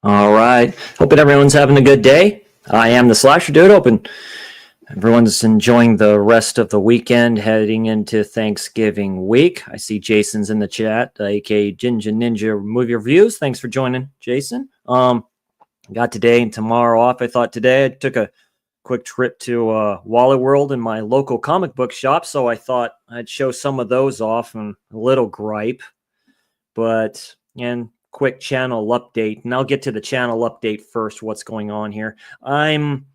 All right. Hoping everyone's having a good day. I am the Slasher Dude. Hoping everyone's enjoying the rest of the weekend heading into Thanksgiving week. I see Jason's in the chat, aka Ginger Ninja Movie Reviews. Thanks for joining, Jason. Got today and tomorrow off. I thought today I took a quick trip to Wally World in my local comic book shop, so I thought I'd show some of those off and a little gripe. But, and quick channel update, and I'll get to the channel update first, what's going on here. I'm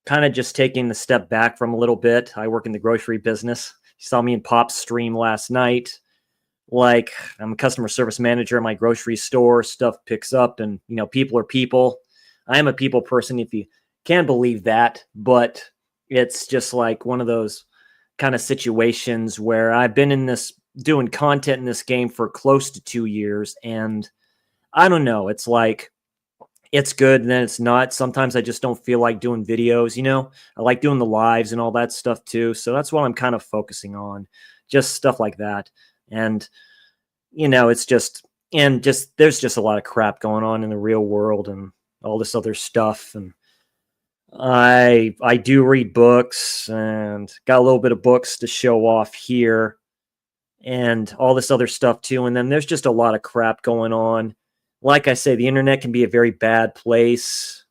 kind of just taking the step back from a little bit. I work in the grocery business. You saw me in Pop's stream last night. Like, I'm a customer service manager at my grocery store. Stuff picks up, and, people are people. I am a people person, if you can believe that, but it's just like one of those kind of situations where I've been in this, doing content in this game for close to 2 years, and I don't know. It's like, it's good, and then it's not. Sometimes I just don't feel like doing videos, I like doing the lives and all that stuff too. So that's what I'm kind of focusing on, just stuff like that. And, it's just, there's just a lot of crap going on in the real world and all this other stuff. And I do read books and got a little bit of books to show off here and all this other stuff too. And then there's just a lot of crap going on. Like I say, the internet can be a very bad place.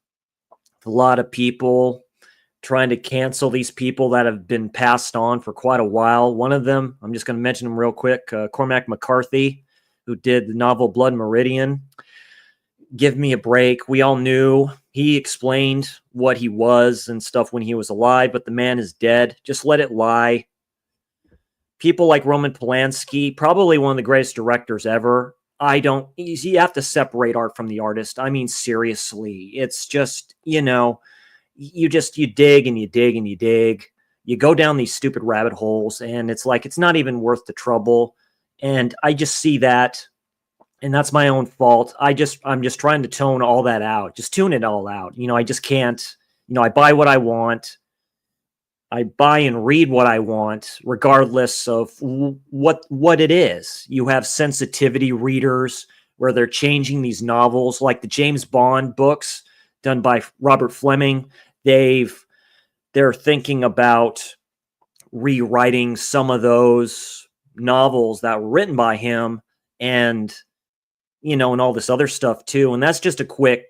A lot of people trying to cancel these people that have been passed on for quite a while. One of them, I'm just going to mention him real quick, Cormac McCarthy, who did the novel Blood Meridian. Give me a break. We all knew. He explained what he was and stuff when he was alive, but the man is dead. Just let it lie. People like Roman Polanski, probably one of the greatest directors ever. You have to separate art from the artist. I mean, seriously, it's just, you dig and you dig and you dig. You go down these stupid rabbit holes, and it's like, it's not even worth the trouble. And I just see that, and that's my own fault. I'm just trying to tone all that out, just tune it all out. I just can't, I buy what I want. I buy and read what I want, regardless of what it is. You have sensitivity readers where they're changing these novels, like the James Bond books done by Robert Fleming. They're thinking about rewriting some of those novels that were written by him, and and all this other stuff too. And that's just a quick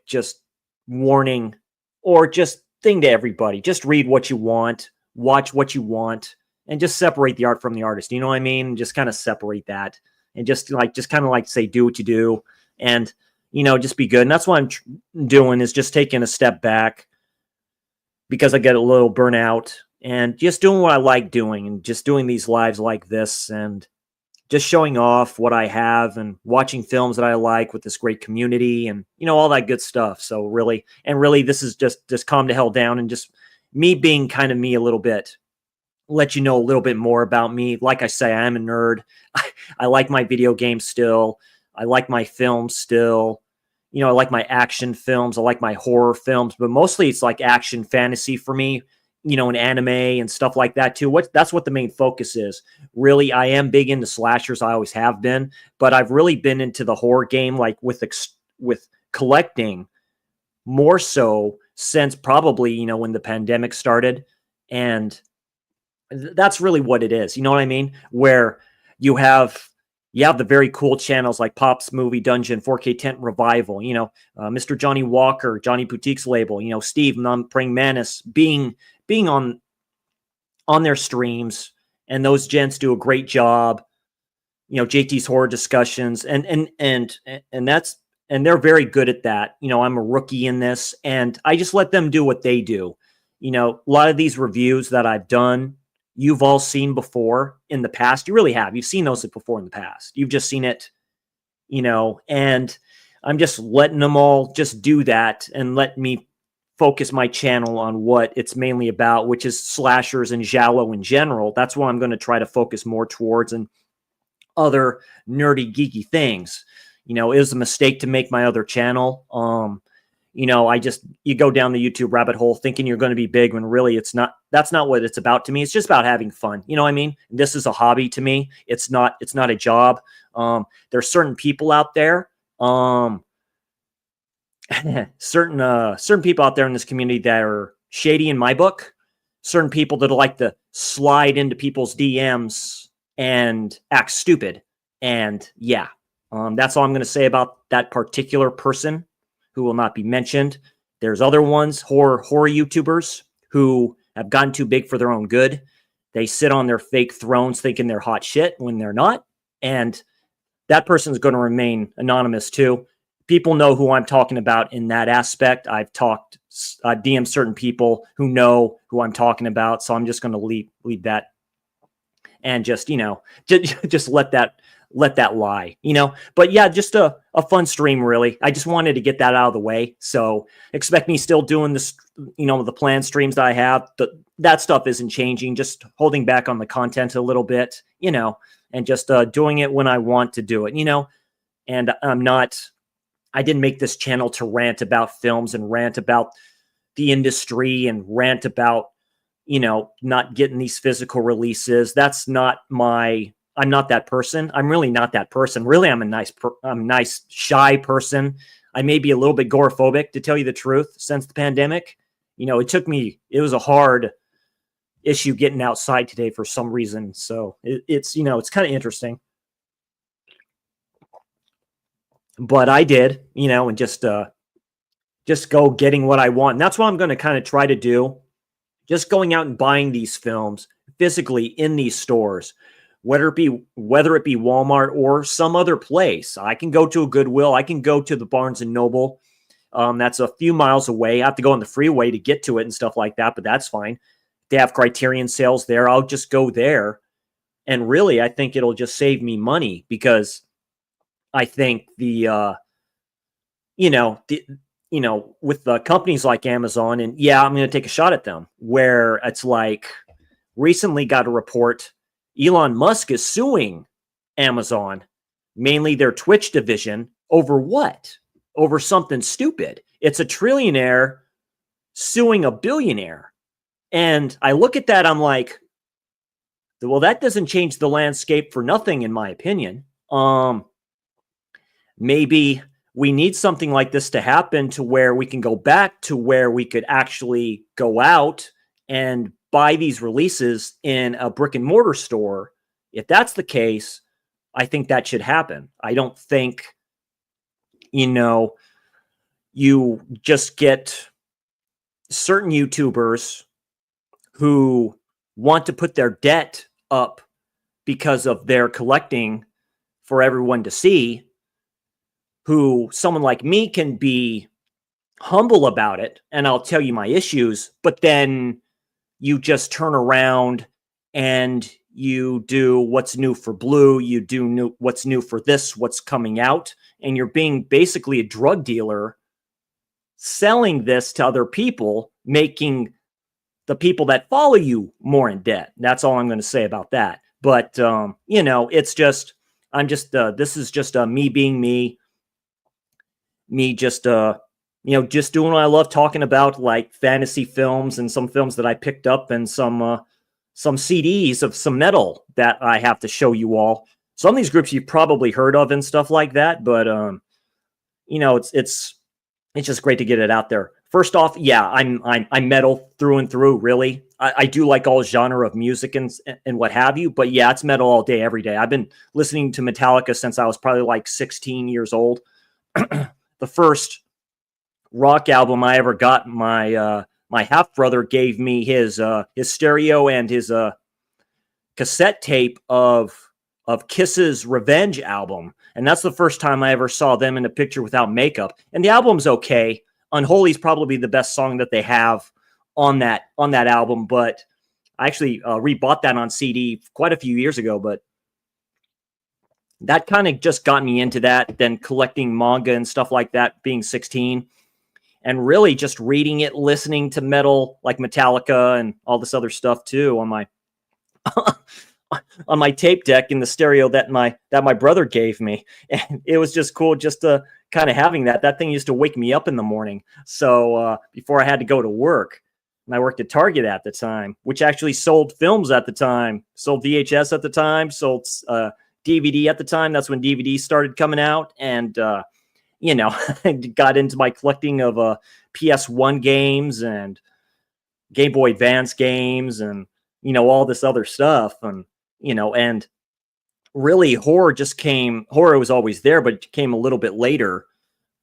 warning, or just thing to everybody. Just read what you want. Watch what you want, and just separate the art from the artist. You know what I mean? Just kind of separate that, and just kind of say, do what you do, and, just be good. And that's what I'm doing, is just taking a step back, because I get a little burnout, and just doing what I like doing, and just doing these lives like this, and just showing off what I have, and watching films that I like with this great community, and, all that good stuff. So really, this is just calm the hell down, and just me being kind of me a little bit, let you know a little bit more about me. Like I say, I am a nerd. I like my video games still. I like my films still. I like my action films. I like my horror films, but mostly it's like action fantasy for me, and anime and stuff like that too. That's what the main focus is. Really, I am big into slashers. I always have been, but I've really been into the horror game, like with collecting more so since probably, when the pandemic started. And that's really what it is. You know what I mean? Where you have the very cool channels like Pop's Movie Dungeon, 4K Tent Revival, Mr. Johnny Walker, Johnny Boutique's label, Steve Praying Manus being on their streams, and those gents do a great job. JT's horror discussions, and they're very good at that. I'm a rookie in this, and I just let them do what they do. A lot of these reviews that I've done, you've all seen before in the past. You really have. You've seen those before in the past. You've just seen it, and I'm just letting them all just do that, and let me focus my channel on what it's mainly about, which is slashers and giallo in general. That's what I'm going to try to focus more towards, and other nerdy, geeky things. It was a mistake to make my other channel. You go down the YouTube rabbit hole thinking you're going to be big, when really it's not. That's not what it's about to me. It's just about having fun. You know what I mean? This is a hobby to me. It's not a job. There's certain people out there, certain people out there in this community that are shady in my book, certain people that like to slide into people's DMs and act stupid. And yeah, that's all I'm going to say about that particular person who will not be mentioned. There's other ones, horror YouTubers who have gotten too big for their own good. They sit on their fake thrones thinking they're hot shit when they're not. And that person's going to remain anonymous too. People know who I'm talking about in that aspect. I've DM'd certain people who know who I'm talking about. So I'm just going to leave that and just, just let that lie, but yeah, just a fun stream, really. I just wanted to get that out of the way. So expect me still doing this, the planned streams that I have. That stuff isn't changing, just holding back on the content a little bit, and just doing it when I want to do it, and I didn't make this channel to rant about films and rant about the industry and rant about, not getting these physical releases. That's not I'm not that person. I'm really not that person. Really, I'm a nice, shy person. I may be a little bit agoraphobic, to tell you the truth, since the pandemic. It was a hard issue getting outside today for some reason. So it's kind of interesting. But I did, and just go getting what I want. And that's what I'm going to kind of try to do. Just going out and buying these films physically in these stores, whether it be Walmart or some other place. I can go to a Goodwill. I can go to the Barnes and Noble. That's a few miles away. I have to go on the freeway to get to it and stuff like that, but that's fine. They have Criterion sales there. I'll just go there. And really, I think it'll just save me money, because I think with the companies like Amazon, and yeah, I'm going to take a shot at them, where it's like, recently got a report, Elon Musk is suing Amazon, mainly their Twitch division, over what? Over something stupid. It's a trillionaire suing a billionaire. And I look at that, I'm like, well, that doesn't change the landscape for nothing, in my opinion. Maybe we need something like this to happen, to where we can go back to where we could actually go out and buy these releases in a brick and mortar store. If that's the case, I think that should happen. I don't think, you just get certain YouTubers who want to put their debt up because of their collecting for everyone to see, who someone like me can be humble about it, and I'll tell you my issues, but then you just turn around and you do what's new for Blue, you do what's new for this, what's coming out, and you're being basically a drug dealer selling this to other people, making the people that follow you more in debt. That's all I'm going to say about that. But, it's just, this is just me being me just, just doing what I love talking about, like fantasy films and some films that I picked up, and some CDs of some metal that I have to show you all. Some of these groups you've probably heard of and stuff like that, but it's just great to get it out there. First off, yeah, I'm metal through and through. Really, I do like all genre of music and what have you, but yeah, it's metal all day, every day. I've been listening to Metallica since I was probably like 16 years old. The first rock album I ever got, my half brother gave me his stereo and his cassette tape of Kiss's Revenge album, and that's the first time I ever saw them in a picture without makeup. And the album's okay. Unholy is probably the best song that they have on that album, but I actually rebought that on CD quite a few years ago. But that kind of just got me into that, then collecting manga and stuff like that, being 16. And really just reading it, listening to metal like Metallica and all this other stuff too on my on my tape deck in the stereo that my brother gave me. And it was just cool just to kind of having that. That thing used to wake me up in the morning. So before I had to go to work, and I worked at Target at the time, which actually sold films at the time, sold VHS at the time, sold DVD at the time. That's when DVD started coming out. And you know, got into my collecting of PS1 games and Game Boy Advance games and, you know, all this other stuff. And, you know, and really horror was always there, but it came a little bit later,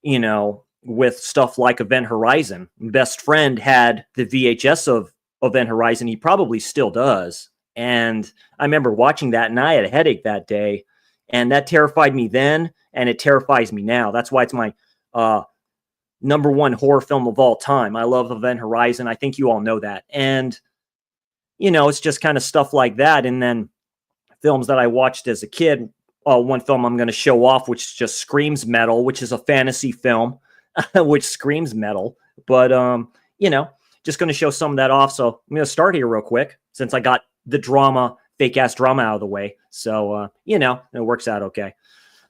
you know, with stuff like Event Horizon. Best friend had the VHS of Event Horizon. He probably still does. And I remember watching that and I had a headache that day. And that terrified me then, and it terrifies me now. That's why it's my number one horror film of all time. I love Event Horizon. I think you all know that. And, you know, it's just kind of stuff like that. And then films that I watched as a kid. One film I'm going to show off, which just screams metal, which is a fantasy film, which screams metal. But, you know, just going to show some of that off. So I'm going to start here real quick since I got the fake ass drama out of the way. So, you know, it works out okay.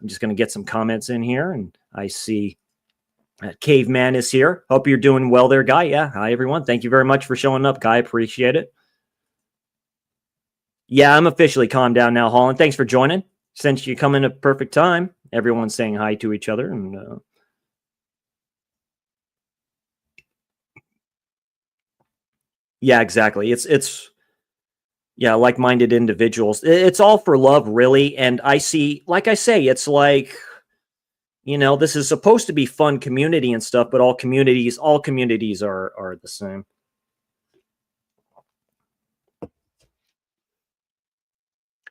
I'm just going to get some comments in here, and I see Caveman is here. Hope you're doing well there, Guy. Yeah. Hi, everyone. Thank you very much for showing up, Guy. Appreciate it. Yeah, I'm officially calmed down now, Holland. Thanks for joining. Since you come in at perfect time, everyone's saying hi to each other. And yeah, exactly. It's yeah, like-minded individuals. It's all for love, really. And I see, like I say, it's like, you know, this is supposed to be fun community and stuff, but all communities are the same.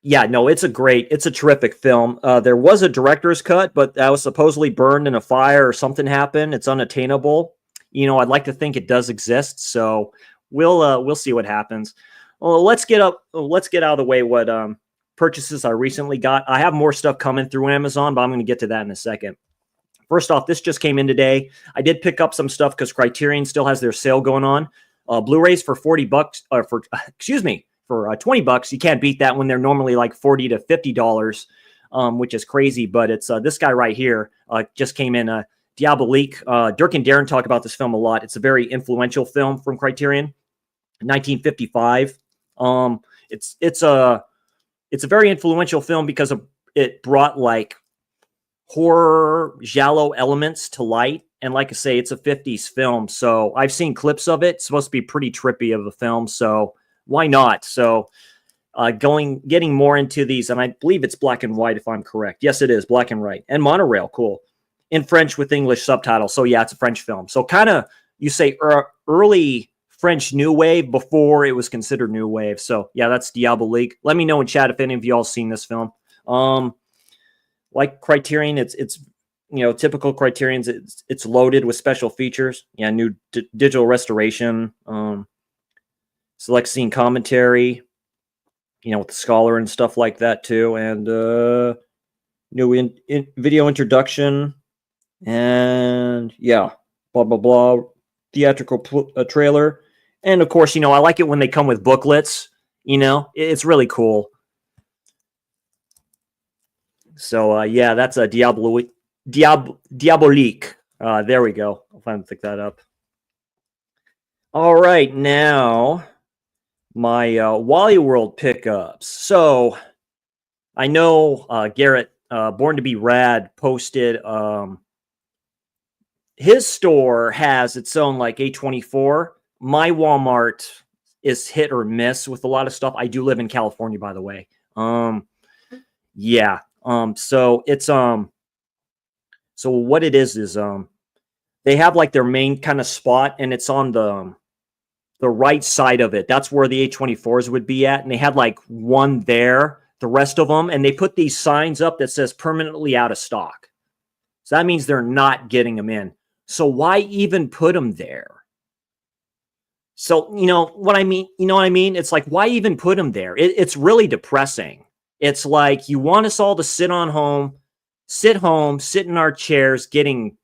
Yeah, no, it's a terrific film. There was a director's cut, but that was supposedly burned in a fire or something happened. It's unattainable. You know, I'd like to think it does exist, so we'll see what happens. Well, let's get out of the way what purchases I recently got. I have more stuff coming through Amazon, but I'm going to get to that in a second. First off, this just came in today. I did pick up some stuff because Criterion still has their sale going on. Blu-rays for $40, or for excuse me, for $20. You can't beat that when they're normally like $40 to $50, which is crazy. But it's this guy right here just came in. Diabolique. Dirk and Darren talk about this film a lot. It's a very influential film from Criterion, 1955. It's a very influential film because it brought like horror giallo elements to light. And like I say, it's a 50s film. So I've seen clips of it. It's supposed to be pretty trippy of a film. So why not? So getting more into these, and I believe it's black and white if I'm correct. Yes, it is black and white and monorail. Cool. In French with English subtitles. So yeah, it's a French film. So kind of, you say early French New Wave before it was considered New Wave. So yeah, that's Diabolique. Let me know in chat if any of y'all seen this film. Like Criterion, it's you know, typical Criterion's. It's loaded with special features. Yeah, new digital restoration, select scene commentary, you know, with the scholar and stuff like that too, and new video introduction, and yeah, blah blah blah, theatrical trailer, and of course, you know, I like it when they come with booklets. You know, it's really cool. So yeah, that's a Diabolique. There we go. I'll finally pick that up. All right, now my Wally World pickups. So I know Garrett, Born to Be Rad, posted his store has its own like A24. My Walmart is hit or miss with a lot of stuff. I do live in California, by the way. Yeah. So it's so what it is they have like their main kind of spot, and it's on the right side of it. That's where the A24s would be at, and they had like one there, the rest of them, and they put these signs up that says permanently out of stock. So that means they're not getting them in. So why even put them there? So you know what I mean? You know what I mean? It's like, why even put them there? It's really depressing. It's like you want us all to sit home, sit in our chairs, getting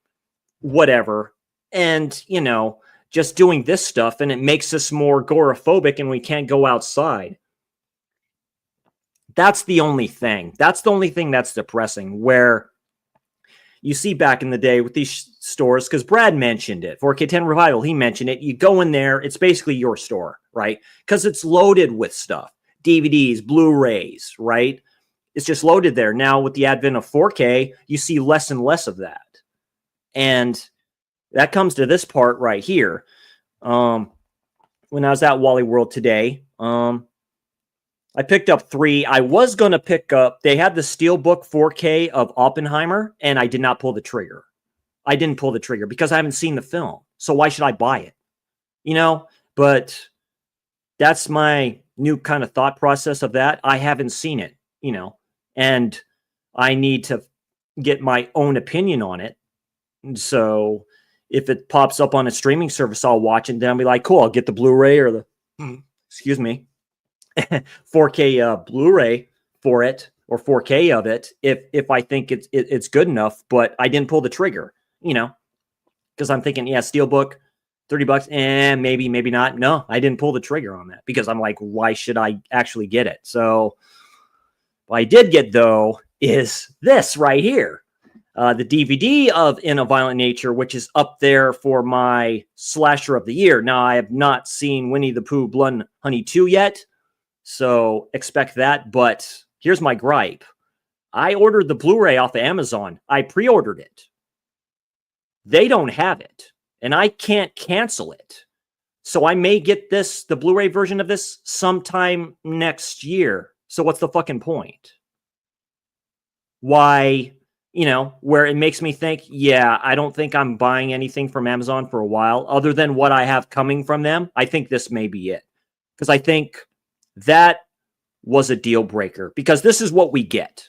whatever, and, you know, just doing this stuff, and it makes us more agoraphobic and we can't go outside. That's the only thing. That's the only thing that's depressing, where you see back in the day with these stores, because Brad mentioned it, 4K10 Revival, he mentioned it. You go in there, it's basically your store, right? Because it's loaded with stuff. DVDs, Blu-rays, right? It's just loaded there. Now, with the advent of 4K, you see less and less of that. And that comes to this part right here. When I was at Wally World today, I picked up 3. I was going to pick up, they had the Steelbook 4K of Oppenheimer, and I did not pull the trigger. I didn't pull the trigger because I haven't seen the film. So why should I buy it? You know, but that's my new kind of thought process of that. I haven't seen it, you know, and I need to get my own opinion on it. And so if it pops up on a streaming service, I'll watch it. And then I'll be like, cool, I'll get the Blu-ray or the, excuse me, 4K Blu-ray for it, or 4K of it, if I think it's good enough. But I didn't pull the trigger, you know, because I'm thinking, yeah, Steelbook, $30, and maybe not. No, I didn't pull the trigger on that because I'm like, why should I actually get it? So what I did get, though, is this right here. The DVD of In a Violent Nature, which is up there for my slasher of the year. Now, I have not seen Winnie the Pooh Blood and Honey 2 yet, so expect that. But here's my gripe. I ordered the Blu-ray off of Amazon. I pre-ordered it. They don't have it, and I can't cancel it. So I may get the Blu-ray version of this sometime next year. So what's the fucking point? Why... You know, where it makes me think, yeah, I don't think I'm buying anything from Amazon for a while, other than what I have coming from them. I think this may be it. Because I think that was a deal breaker. Because this is what we get.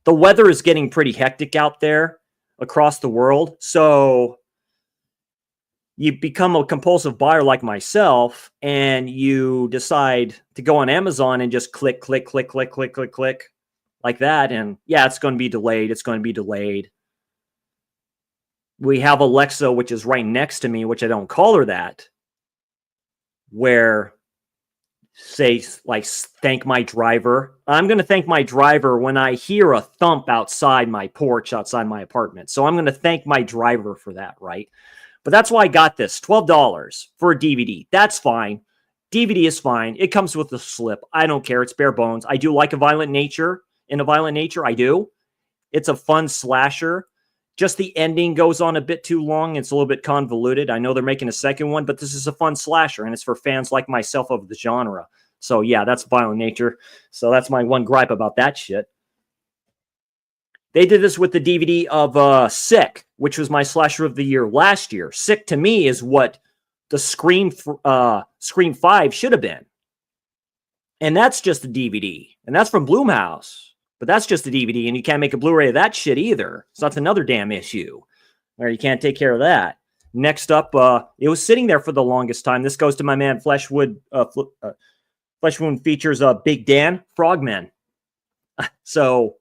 The weather is getting pretty hectic out there across the world. So you become a compulsive buyer like myself, and you decide to go on Amazon and just click, click, click, click, click, click, click. Like that, and yeah, it's going to be delayed. It's going to be delayed. We have Alexa, which is right next to me, which I don't call her that, where say, like, thank my driver. I'm going to thank my driver when I hear a thump outside my porch, outside my apartment. So I'm going to thank my driver for that, right? But that's why I got this, $12 for a DVD. That's fine. DVD is fine. It comes with a slip. I don't care. It's bare bones. I do like A Violent Nature. In A Violent Nature, I do. It's a fun slasher. Just the ending goes on a bit too long. It's a little bit convoluted. I know they're making a second one, but this is a fun slasher, and it's for fans like myself of the genre. So yeah, that's Violent Nature. So that's my one gripe about that shit. They did this with the DVD of Sick, which was my slasher of the year last year. Sick, to me, is what the Scream 5 should have been. And that's just a DVD. And that's from Blumhouse. But that's just a DVD, and you can't make a Blu-ray of that shit either. So that's another damn issue, where you can't take care of that. Next up, it was sitting there for the longest time. This goes to my man Fleshwood. Fleshwood features Big Dan, Frogman. So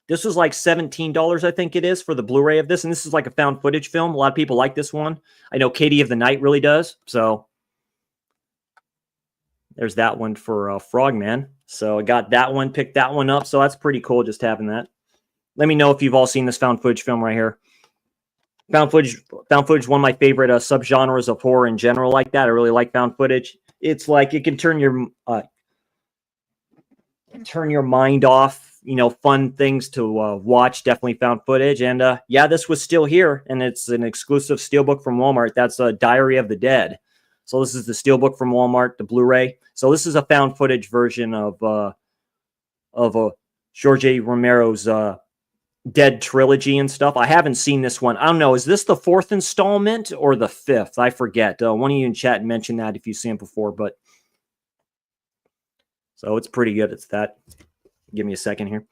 this was like $17, I think it is, for the Blu-ray of this. And this is like a found footage film. A lot of people like this one. I know Katie of the Night really does. So there's that one for Frogman. So I got that one, picked that one up. So that's pretty cool just having that. Let me know if you've all seen this found footage film right here. Found footage, one of my favorite subgenres of horror in general like that. I really like found footage. It's like it can turn your mind off, you know, fun things to watch. Definitely found footage. And yeah, this was still here, and it's an exclusive steelbook from Walmart. That's Diary of the Dead. So this is the steelbook from Walmart, the Blu-ray. So this is a found footage version of Jorge Romero's Dead trilogy and stuff. I haven't seen this one. I don't know. Is this the 4th installment or the 5th? I forget. One of you in chat mentioned that if you've seen it before, but so it's pretty good. It's that. Give me a second here.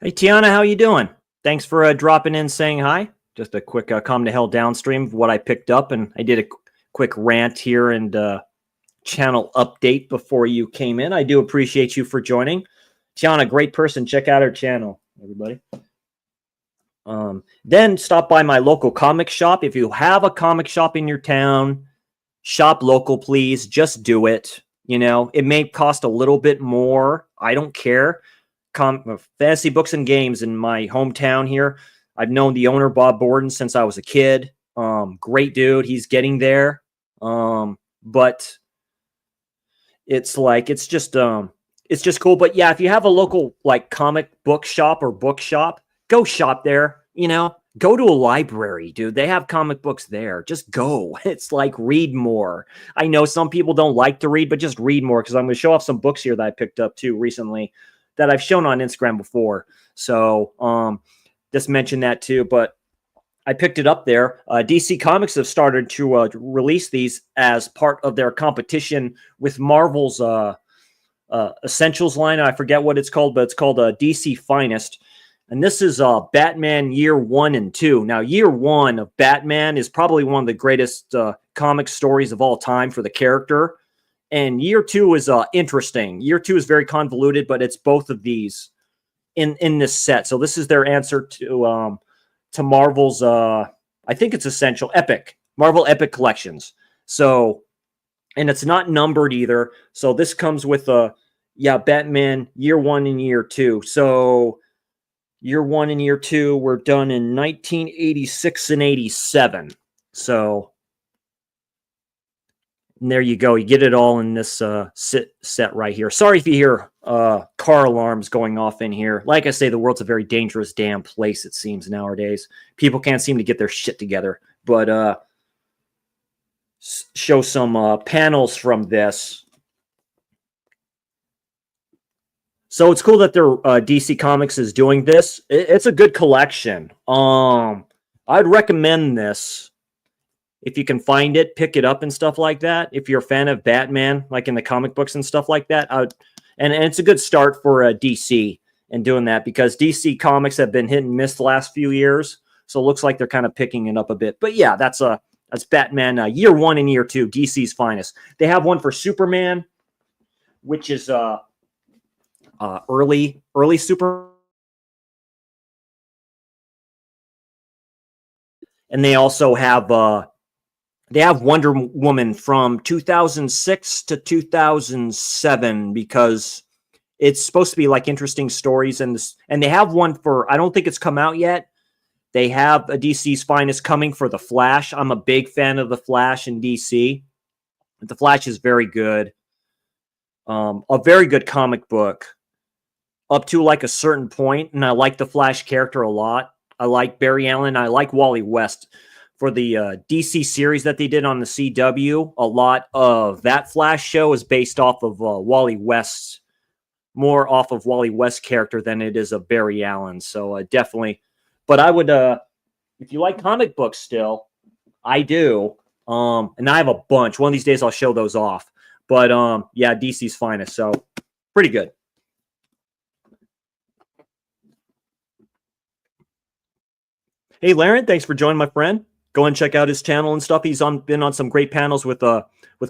Hey, Tiana, how you doing? Thanks for dropping in, saying hi. Just a quick calm to hell downstream of what I picked up, and I did a quick rant here and channel update before you came in. I do appreciate you for joining. Tiana, great person. Check out her channel, everybody. Then stop by my local comic shop. If you have a comic shop in your town, shop local, please. Just do it. You know, it may cost a little bit more. I don't care. Fantasy Books and Games in my hometown here. I've known the owner, Bob Borden, since I was a kid. Great dude. He's getting there. But it's like, it's just cool. But yeah, if you have a local like comic book shop or bookshop, go shop there, you know, go to a library, dude. They have comic books there. Just go. It's like, read more. I know some people don't like to read, but just read more, because I'm going to show off some books here that I picked up too recently that I've shown on Instagram before. So just mention that too. But I picked it up there. DC Comics have started to release these as part of their competition with Marvel's Essentials line. I forget what it's called, but it's called DC Finest. And this is Batman Year 1 and 2. Now, Year 1 of Batman is probably one of the greatest comic stories of all time for the character. And Year 2 is interesting. Year 2 is very convoluted, but it's both of these in this set. So this is their answer to Marvel's, I think it's Essential Epic, Marvel Epic Collections. So, and it's not numbered either. So this comes with Batman Year 1 and Year 2. So Year 1 and Year 2 were done in 1986 and 87. So and there you go. You get it all in this set right here. Sorry if you hear car alarms going off in here. Like I say, the world's a very dangerous damn place, it seems, nowadays. People can't seem to get their shit together. But show some panels from this. So it's cool that their DC Comics is doing this. It's a good collection. I'd recommend this. If you can find it, pick it up and stuff like that. If you're a fan of Batman, like in the comic books and stuff like that, and it's a good start for DC and doing that, because DC Comics have been hit and miss the last few years. So it looks like they're kind of picking it up a bit. But yeah, that's Batman Year 1 and Year 2, DC's finest. They have one for Superman, which is early Super. And they also have Wonder Woman from 2006 to 2007, because it's supposed to be like interesting stories. And they have one for, I don't think it's come out yet. They have a DC's finest coming for The Flash. I'm a big fan of The Flash in DC. The Flash is very good. A very good comic book up to like a certain point. And I like the Flash character a lot. I like Barry Allen. I like Wally West. For the DC series that they did on the CW, a lot of that Flash show is based off of Wally West's, more off of Wally West's character than it is of Barry Allen. So definitely. But I would, if you like comic books still, I do. And I have a bunch. One of these days I'll show those off. But yeah, DC's finest. So pretty good. Hey, Laren, thanks for joining, my friend. Go and check out his channel and stuff. He's been on some great panels with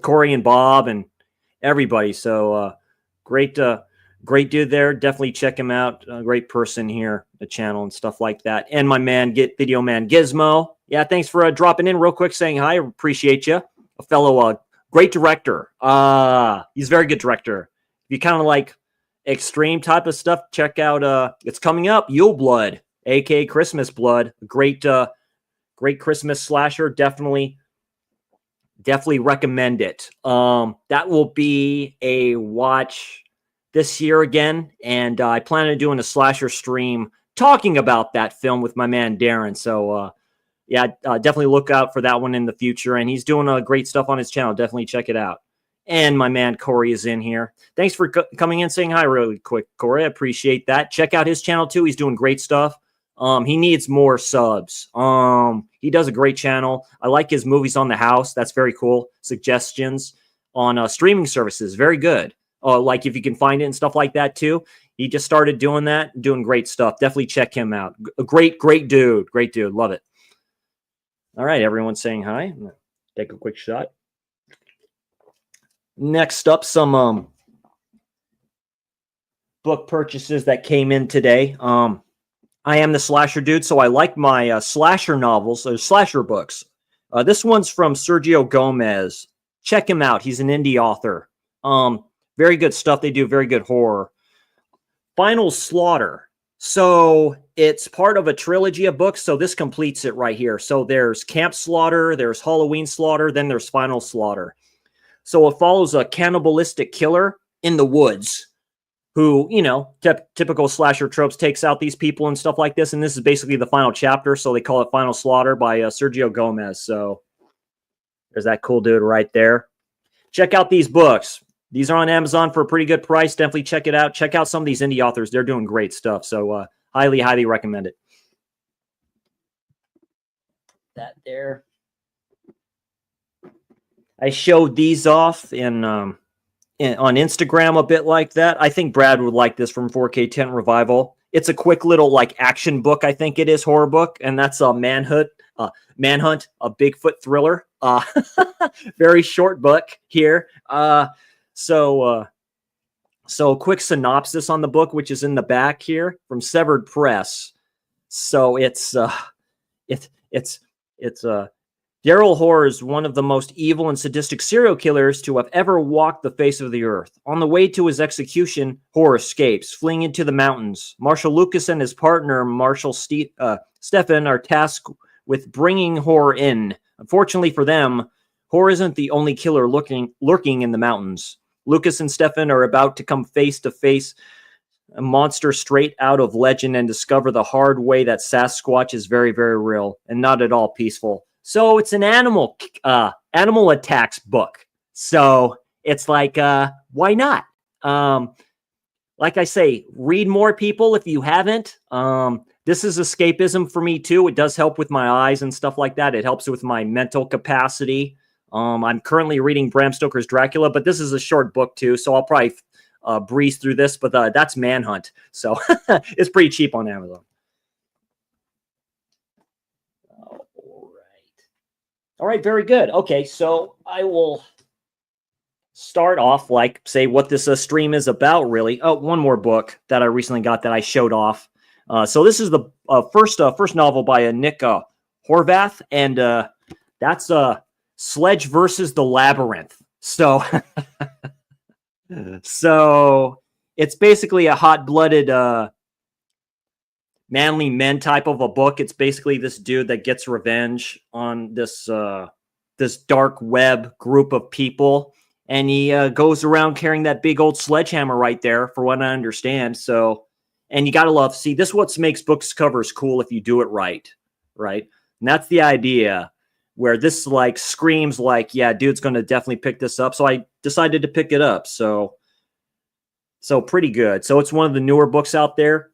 Corey and Bob and everybody. So great dude there. Definitely check him out. Great person here, the channel and stuff like that. And my man, Video Man Gizmo. Yeah, thanks for dropping in real quick, saying hi. Appreciate you. A fellow great director. He's a very good director. If you kind of like extreme type of stuff, check out. It's coming up, Yule Blood, aka Christmas Blood. Great Christmas slasher. Definitely recommend it. That will be a watch this year again. And I plan on doing a slasher stream talking about that film with my man Darren. So yeah, definitely look out for that one in the future. And he's doing great stuff on his channel. Definitely check it out. And my man Corey is in here. Thanks for coming in, saying hi really quick, Corey. I appreciate that. Check out his channel too. He's doing great stuff. He needs more subs. He does a great channel. I like his movies on the house. That's very cool. Suggestions on streaming services. Very good. Like if you can find it and stuff like that too. He just started doing that, doing great stuff. Definitely check him out. Great dude. Great dude. Love it. All right. Everyone's saying hi. I'm gonna take a quick shot. Next up, some book purchases that came in today. I am the slasher dude, so I like my slasher novels, or slasher books. This one's from Sergio Gomez. Check him out. He's an indie author. Very good stuff. They do very good horror. Final Slaughter. So it's part of a trilogy of books, so this completes it right here. So there's Camp Slaughter, there's Halloween Slaughter, then there's Final Slaughter. So it follows a cannibalistic killer in the woods who, you know, typical slasher tropes, takes out these people and stuff like this. And this is basically the final chapter, so they call it Final Slaughter by Sergio Gomez. So there's that cool dude right there. Check out these books. These are on Amazon for a pretty good price. Definitely check it out. Check out some of these indie authors. They're doing great stuff. So highly, highly recommend it. That there. I showed these off on Instagram a bit like that. I think Brad would like this from 4K Tent Revival. It's a quick little like action book. I think it is horror book, and that's a Manhunt, a Bigfoot thriller. Very short book here. So quick synopsis on the book, which is in the back here from Severed Press. So it's Daryl Horror is one of the most evil and sadistic serial killers to have ever walked the face of the earth. On the way to his execution, Horror escapes, fleeing into the mountains. Marshall Lucas and his partner, Marshall Stephan, are tasked with bringing Horror in. Unfortunately for them, Horror isn't the only killer lurking in the mountains. Lucas and Stephan are about to come face to face a monster straight out of legend and discover the hard way that Sasquatch is very, very real and not at all peaceful. So it's an animal attacks book. So it's like, why not? Like I say, read more, people, if you haven't. This is escapism for me too. It does help with my eyes and stuff like that. It helps with my mental capacity. I'm currently reading Bram Stoker's Dracula, but this is a short book too, so I'll probably breeze through this. But that's Manhunt, so it's pretty cheap on Amazon. All right, very good. Okay, so I will start off, like, say what this stream is about, really. Oh, one more book that I recently got that I showed off. So this is the first novel by Nick Horvath, and that's Sledge versus the Labyrinth. So, so it's basically a hot-blooded manly men type of a book. It's basically this dude that gets revenge on this dark web group of people, and he goes around carrying that big old sledgehammer right there, for what I understand. So, and you gotta love, see, this is what makes books covers cool if you do it right? And that's the idea, where this like screams like, yeah, dude's gonna definitely pick this up. So I decided to pick it up. So pretty good. So it's one of the newer books out there.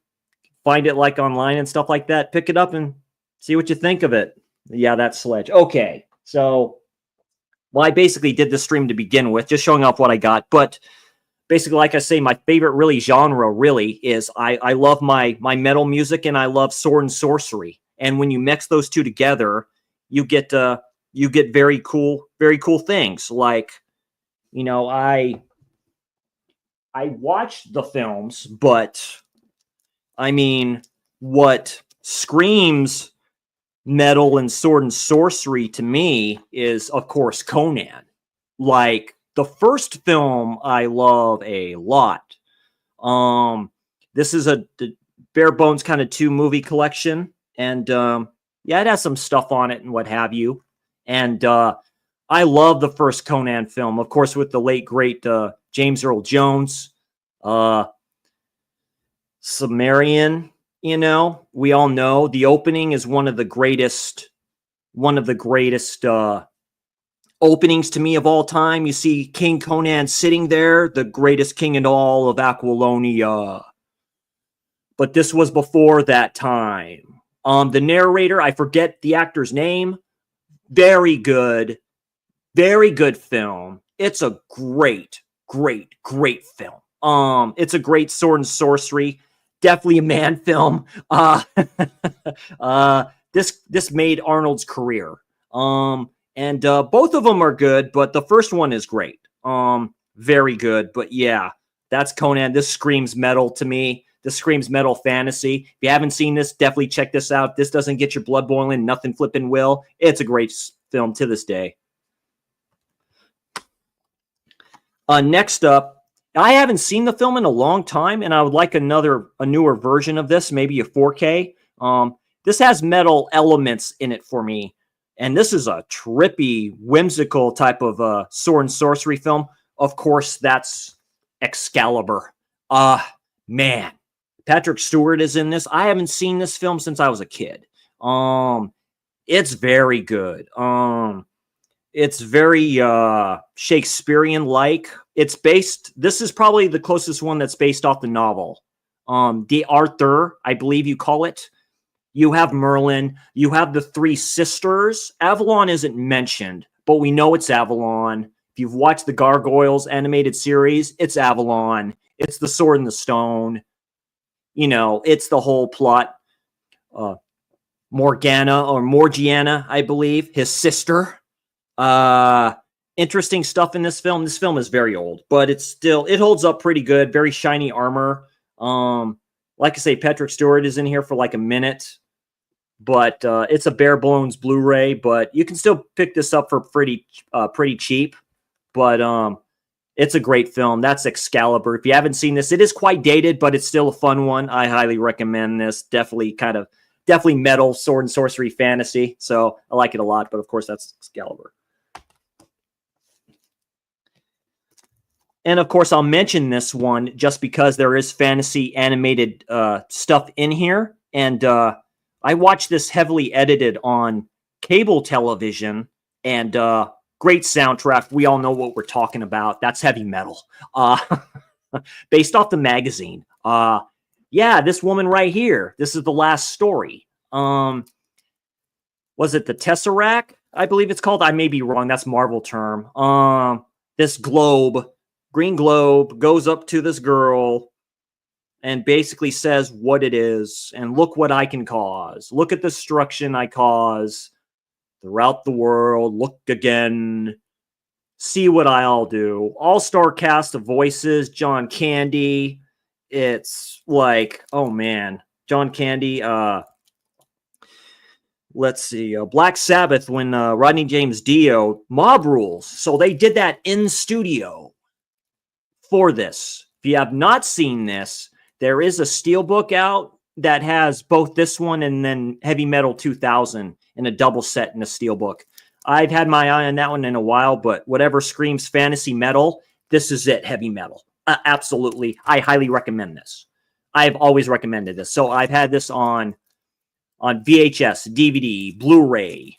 Find it like online and stuff like that. Pick it up and see what you think of it. Yeah, that's Sledge. Okay, so well, I basically did this stream to begin with, just showing off what I got. But basically, like I say, my favorite really genre really is I love my metal music, and I love sword and sorcery. And when you mix those two together, you get very cool things. Like, you know, I watched the films, but I mean, what screams metal and sword and sorcery to me is, of course, Conan. Like, the first film I love a lot. This is the bare bones kind of 2-movie collection, and yeah, it has some stuff on it and what have you. And I love the first Conan film, of course, with the late great James Earl Jones. Sumerian, you know, we all know the opening is one of the greatest openings to me of all time. You see King Conan sitting there, the greatest king in all of Aquilonia. But this was before that time. The narrator, I forget the actor's name. Very good film. It's a great film. It's a great sword and sorcery. Definitely a man film. This made Arnold's career. And both of them are good, but the first one is great. Very good. But yeah, that's Conan. This screams metal to me. This screams metal fantasy. If you haven't seen this, definitely check this out. This doesn't get your blood boiling. Nothing flipping will. It's a great film to this day. Next up, I haven't seen the film in a long time, and I would like a newer version of this, maybe a 4K. This has metal elements in it for me, and this is a trippy, whimsical type of sword and sorcery film. Of course, that's Excalibur. Man, Patrick Stewart is in this. I haven't seen this film since I was a kid. It's very good. It's very Shakespearean like. This is probably the closest one that's based off the novel. The Arthur, I believe you call it. You have Merlin, you have the three sisters. Avalon isn't mentioned, but we know it's Avalon. If you've watched the Gargoyles animated series, it's Avalon. It's the Sword and the Stone. It's the whole plot. Morgiana, I believe, his sister. Interesting stuff in this film. This film is very old, but it holds up pretty good. Very shiny armor. Like I say, Patrick Stewart is in here for like a minute, but it's a bare bones Blu-ray, but you can still pick this up for pretty cheap. But it's a great film. That's Excalibur. If you haven't seen this, it is quite dated, but it's still a fun one. I highly recommend this. Definitely metal, sword and sorcery fantasy. So I like it a lot, but of course that's Excalibur. And of course, I'll mention this one just because there is fantasy animated stuff in here. And I watched this heavily edited on cable television, and great soundtrack. We all know what we're talking about. That's heavy metal. Based off the magazine. Yeah, this woman right here. This is the last story. Was it the Tesseract? I believe it's called. I may be wrong. That's Marvel term. This green globe, goes up to this girl and basically says what it is. And look what I can cause. Look at the destruction I cause throughout the world. Look again. See what I'll do. All-star cast of voices. John Candy. It's like, oh man, John Candy. Let's see, Black Sabbath when Rodney James Dio, Mob Rules. So they did that in studio for this. If you have not seen this, there is a steelbook out that has both this one and then Heavy Metal 2000 in a double set in a steelbook. I've had my eye on that one in a while, but whatever screams fantasy metal, this is it, heavy metal. Absolutely. I highly recommend this. I've always recommended this. So I've had this on VHS, DVD, Blu-ray,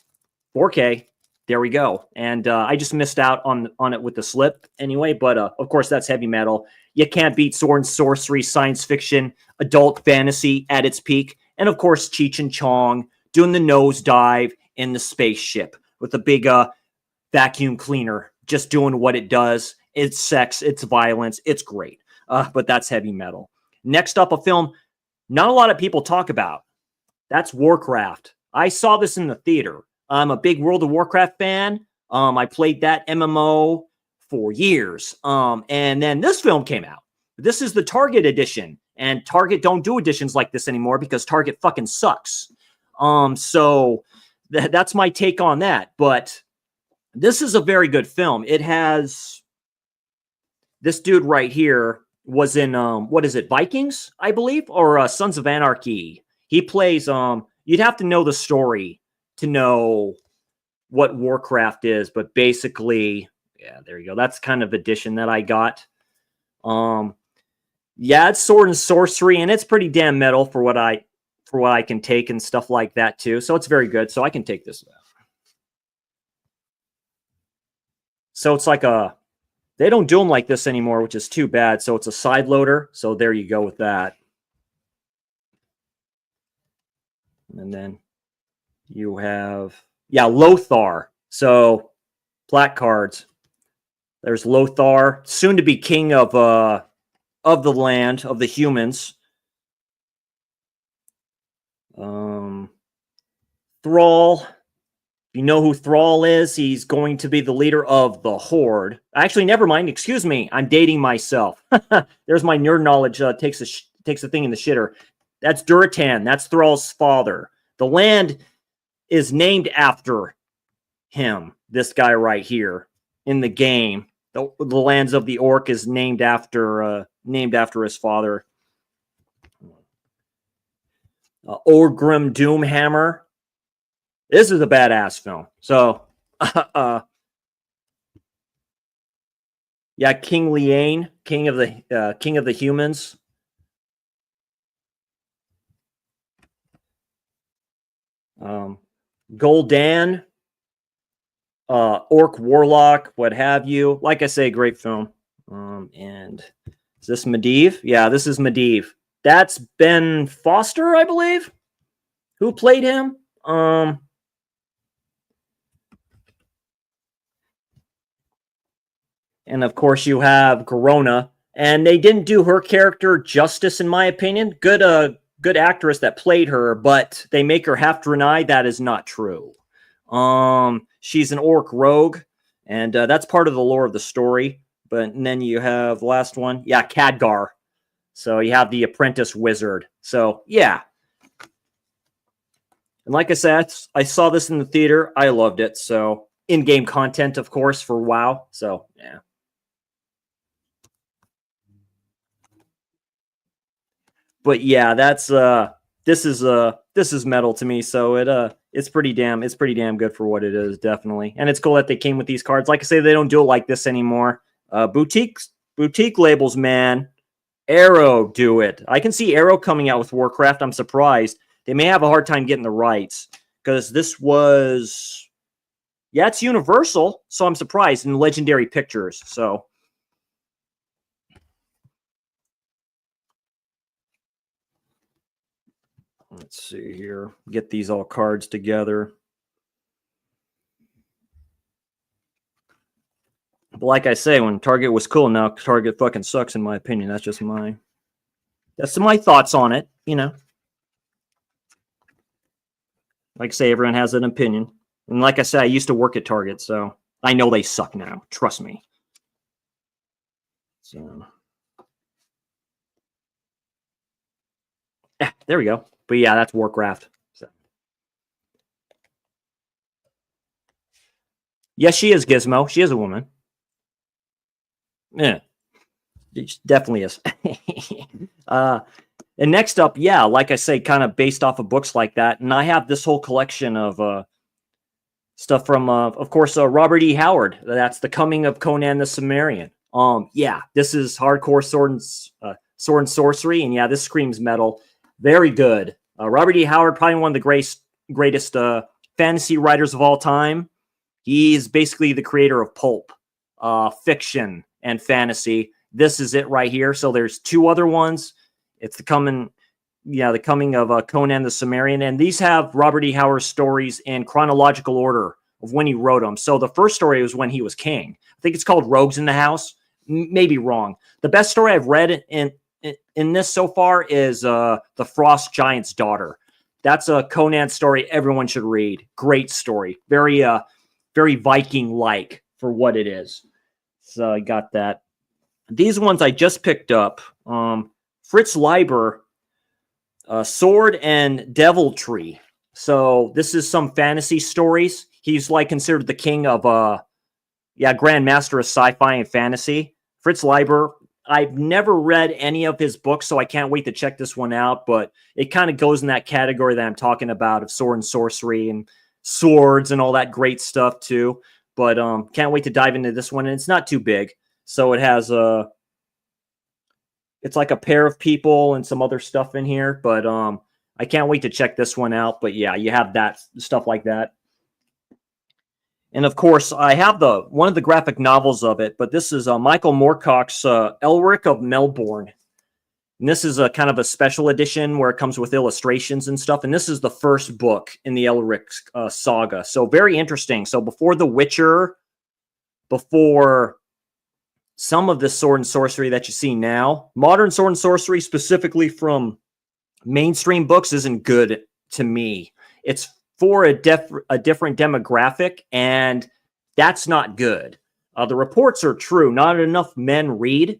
4K. There we go. And I just missed out on it with the slip anyway. But of course, that's heavy metal. You can't beat sword and sorcery, science fiction, adult fantasy at its peak. And of course, Cheech and Chong doing the nosedive in the spaceship with a big vacuum cleaner, just doing what it does. It's sex, it's violence, it's great. But that's heavy metal. Next up, a film not a lot of people talk about. That's Warcraft. I saw this in the theater. I'm a big World of Warcraft fan. I played that MMO for years. And then this film came out. This is the Target edition. And Target don't do editions like this anymore because Target fucking sucks. So that's my take on that. But this is a very good film. It has this dude right here was in, what is it, Vikings, I believe, or Sons of Anarchy. He plays, you'd have to know the story to know what Warcraft is, but basically, yeah, there you go. That's kind of edition that I got. Yeah, it's sword and sorcery, and it's pretty damn metal for what I can take and stuff like that too. So it's very good. So I can take this. So it's like they don't do them like this anymore, which is too bad. So it's a side loader. So there you go with that. And then you have, yeah, Lothar. So black cards. There's Lothar, soon to be king of the land, of the humans. Thrall. You know who Thrall is? He's going to be the leader of the Horde. Actually, never mind. Excuse me. I'm dating myself. There's my nerd knowledge. Takes a thing in the shitter. That's Duratan. That's Thrall's father. The land is named after him. This guy right here in the game. the lands of the orc is named after his father. Orgrim Doomhammer. This is a badass film. So, yeah, King Liane, king of the humans. Gul'dan, orc warlock, what have you. Like I say, great film. And is this Medivh? Yeah, this is Medivh. That's Ben Foster, I believe, who played him. And of course, you have Corona, and they didn't do her character justice, in my opinion. Good actress that played her, but they make her half Draenei. That is not true. She's an orc rogue, and that's part of the lore of the story. But and then you have the last one, yeah, Khadgar. So you have the apprentice wizard. So yeah. And like I said, I saw this in the theater. I loved it. So in-game content, of course, for WoW. So yeah. But yeah, that's this is metal to me. So it's pretty damn good for what it is, definitely. And it's cool that they came with these cards. Like I say, they don't do it like this anymore. Boutique labels, man. Arrow do it. I can see Arrow coming out with Warcraft. I'm surprised. They may have a hard time getting the rights because this was, yeah, it's Universal, so I'm surprised, in Legendary Pictures. So let's see here. Get these all cards together. But like I say, when Target was cool, now Target fucking sucks, in my opinion. That's just my thoughts on it, you know. Like I say, everyone has an opinion. And like I said, I used to work at Target, so I know they suck now. Trust me. So, yeah, there we go. But yeah, that's Warcraft. So. Yes, she is Gizmo. She is a woman. Yeah, it definitely is. And next up, yeah, like I say, kind of based off of books like that. And I have this whole collection of stuff from, of course, Robert E. Howard. That's The Coming of Conan the Cimmerian. Yeah, this is hardcore sword and sorcery. And yeah, this screams metal. Very good. Robert E. Howard, probably one of the greatest fantasy writers of all time. He's basically the creator of pulp, fiction, and fantasy. This is it right here. So there's two other ones. It's the coming of Conan the Cimmerian, and these have Robert E. Howard's stories in chronological order of when he wrote them. So the first story was when he was king. I think it's called Rogues in the House. Maybe wrong. The best story I've read in this so far is The Frost Giant's Daughter. That's a Conan story everyone should read. Great story. Very Viking-like for what it is. So I got that. These ones I just picked up. Fritz Leiber, Sword and Deviltry. So this is some fantasy stories. He's like considered the king of Grand Master of sci-fi and fantasy. Fritz Leiber. I've never read any of his books, so I can't wait to check this one out. But it kind of goes in that category that I'm talking about of sword and sorcery and swords and all that great stuff too. But can't wait to dive into this one. And it's not too big, so it has it's like a pair of people and some other stuff in here. But I can't wait to check this one out. But yeah, you have that stuff like that. And of course, I have one of the graphic novels of it, but this is Michael Moorcock's Elric of Melbourne. And this is a kind of a special edition where it comes with illustrations and stuff. And this is the first book in the Elric saga. So very interesting. So before The Witcher, before some of this sword and sorcery that you see now, modern sword and sorcery, specifically from mainstream books, isn't good to me. It's for a different demographic, and that's not good. The reports are true. Not enough men read.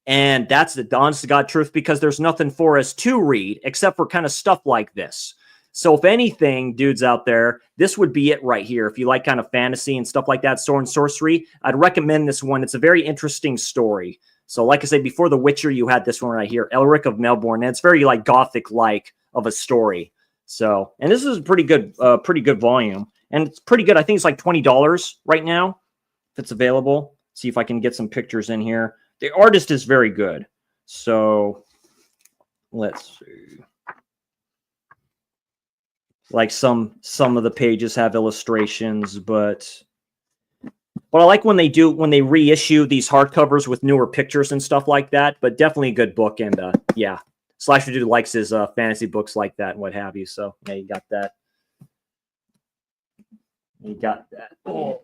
And that's the honest to God truth, because there's nothing for us to read except for kind of stuff like this. So if anything, dudes out there, this would be it right here. If you like kind of fantasy and stuff like that, sword and sorcery, I'd recommend this one. It's a very interesting story. So like I said, before The Witcher, you had this one right here, Elric of Melbourne. And it's very like Gothic-like of a story. So, and this is a pretty good volume. And it's pretty good. I think it's like $20 right now, if it's available. See if I can get some pictures in here. The artist is very good. So let's see. Like some of the pages have illustrations, but I like when they reissue these hardcovers with newer pictures and stuff like that. But definitely a good book, and yeah, Slasher Dude likes his fantasy books like that and what have you. So yeah, you got that. You got that. Oh,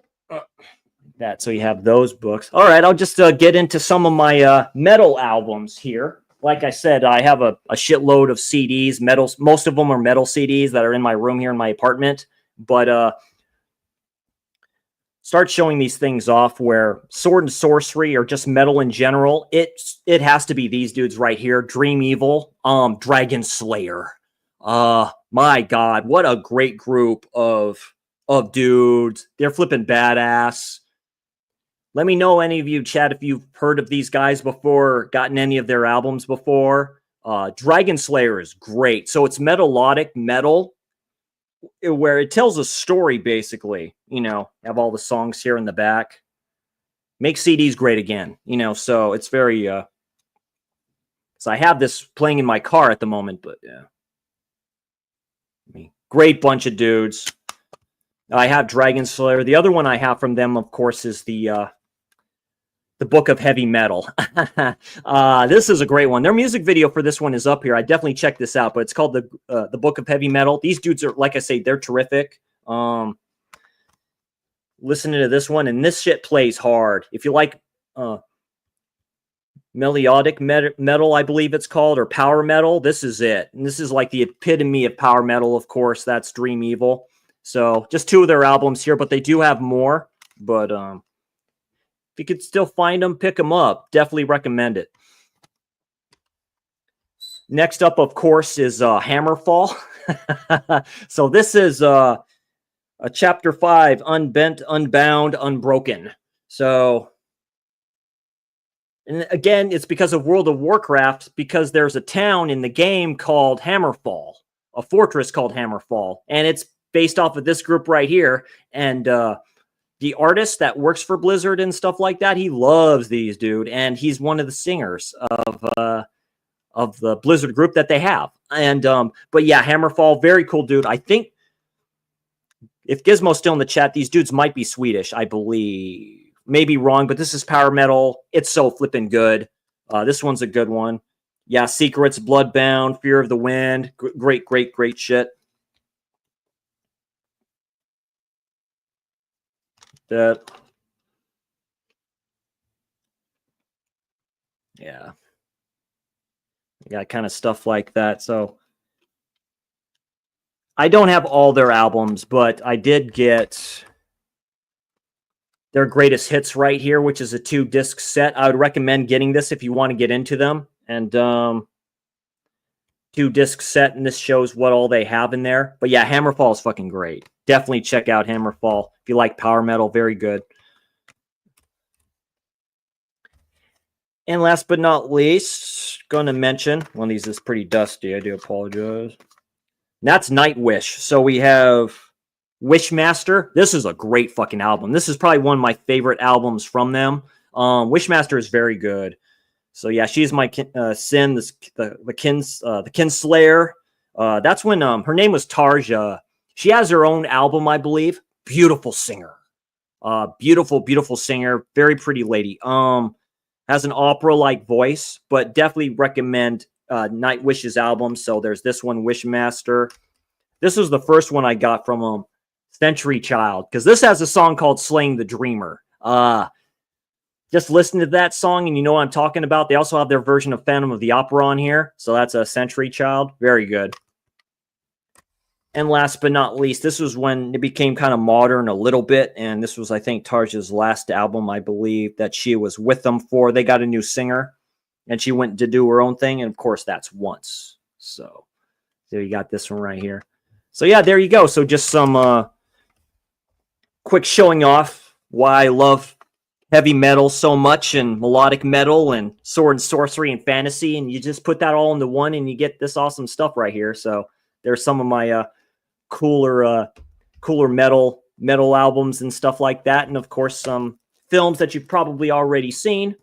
that. So you have those books. All right, I'll just get into some of my metal albums here. Like I said, I have a shitload of CDs, metals. Most of them are metal CDs that are in my room here in my apartment. But start showing these things off where sword and sorcery or just metal in general. It has to be these dudes right here. Dream Evil, Dragon Slayer. My God, what a great group of dudes. They're flipping badass. Let me know, any of you, chat, if you've heard of these guys before, gotten any of their albums before. Dragon Slayer is great. So it's melodic metal, where it tells a story, basically. You know, have all the songs here in the back. Make CDs great again. You know, so it's very... so I have this playing in my car at the moment, but yeah. Great bunch of dudes. I have Dragon Slayer. The other one I have from them, of course, is the Book of Heavy Metal. This is a great one. Their music video for this one is up here. I definitely check this out, but it's called the Book of Heavy Metal. These dudes are, like I say, they're terrific. Listening to this one, and this shit plays hard. If you like melodic metal, I believe it's called, or power metal, this is it. And this is like the epitome of power metal, of course. That's Dream Evil. So just two of their albums here, but they do have more. But if you could still find them, pick them up. Definitely recommend it. Next up, of course, is Hammerfall. So this is a Chapter 5, Unbent, Unbound, Unbroken. So, and again, it's because of World of Warcraft, because there's a town in the game called Hammerfall, a fortress called Hammerfall, and it's based off of this group right here. And the artist that works for Blizzard and stuff like that, he loves these, dude. And he's one of the singers of the Blizzard group that they have. And but yeah, Hammerfall, very cool dude. I think if Gizmo's still in the chat, these dudes might be Swedish, I believe. Maybe wrong, but this is power metal. It's so flipping good. This one's a good one. Yeah, Secrets, Bloodbound, Fear of the Wind. Great, great, great shit. That, yeah, you got kind of stuff like that. So I don't have all their albums, but I did get their greatest hits right here, which is a 2-disc set. I would recommend getting this if you want to get into them. And 2-disc set, and this shows what all they have in there. But yeah, Hammerfall is fucking great. Definitely check out Hammerfall if you like power metal. Very good. And last but not least, going to mention, one of these is pretty dusty. I do apologize. And that's Nightwish. So we have Wishmaster. This is a great fucking album. This is probably one of my favorite albums from them. Wishmaster is very good. So yeah, she's my Sin, the Kinslayer. That's when her name was Tarja. She has her own album, I believe. Beautiful singer. Beautiful, beautiful singer. Very pretty lady. Has an opera-like voice, but definitely recommend Nightwish's album. So there's this one, Wishmaster. This was the first one I got from Century Child, because this has a song called Slaying the Dreamer. Just listen to that song and you know what I'm talking about. They also have their version of Phantom of the Opera on here. So that's a Century Child. Very good. And last but not least, this was when it became kind of modern a little bit. And this was, I think, Tarja's last album, I believe, that she was with them for. They got a new singer and she went to do her own thing. And of course, that's Once. So there you got this one right here. So yeah, there you go. So just some quick showing off why I love heavy metal so much and melodic metal and sword and sorcery and fantasy, and you just put that all into one and you get this awesome stuff right here. So there's some of my cooler cooler metal albums and stuff like that, and of course some films that you've probably already seen,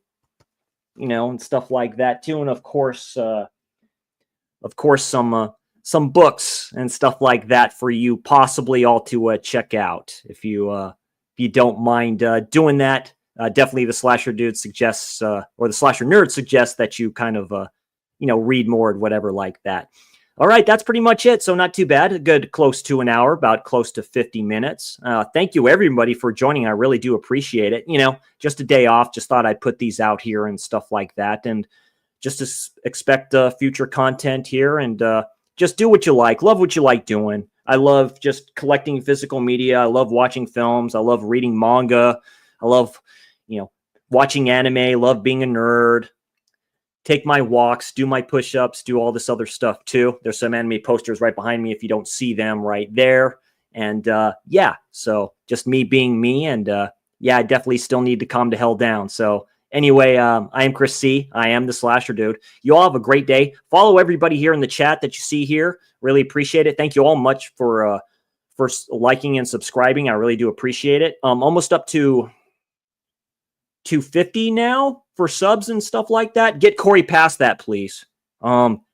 and stuff like that too, and of course some books and stuff like that for you possibly all to check out if you don't mind doing that. Definitely the Slasher Dude suggests, or the Slasher Nerd suggests that you kind of, read more and whatever like that. All right, that's pretty much it. So not too bad. A good close to an hour, about close to 50 minutes. Thank you, everybody, for joining. I really do appreciate it. Just a day off. Just thought I'd put these out here and stuff like that. And just to expect future content here and just do what you like. Love what you like doing. I love just collecting physical media. I love watching films. I love reading manga. I love, watching anime. Love being a nerd. Take my walks, do my push-ups, do all this other stuff too. There's some anime posters right behind me if you don't see them right there. And yeah, so just me being me. And yeah, I definitely still need to calm the hell down. So anyway, I am Chris C. I am the Slasher Dude. You all have a great day. Follow everybody here in the chat that you see here. Really appreciate it. Thank you all much for liking and subscribing. I really do appreciate it. Almost up to 250 now for subs and stuff like that. Get Corey past that, please.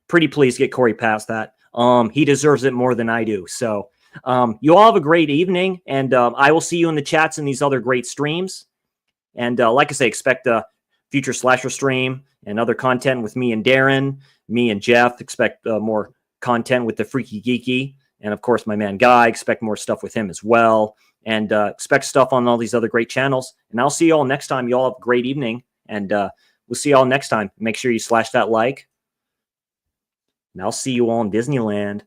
Pretty please get Corey past that. He deserves it more than I do. So you all have a great evening, and I will see you in the chats in these other great streams. And like I say, expect a future Slasher stream and other content with me and Darren, me and Jeff. Expect more content with the Freaky Geeky. And of course, my man Guy. Expect more stuff with him as well. And expect stuff on all these other great channels. And I'll see you all next time. You all have a great evening. And we'll see you all next time. Make sure you slash that like. And I'll see you all in Disneyland.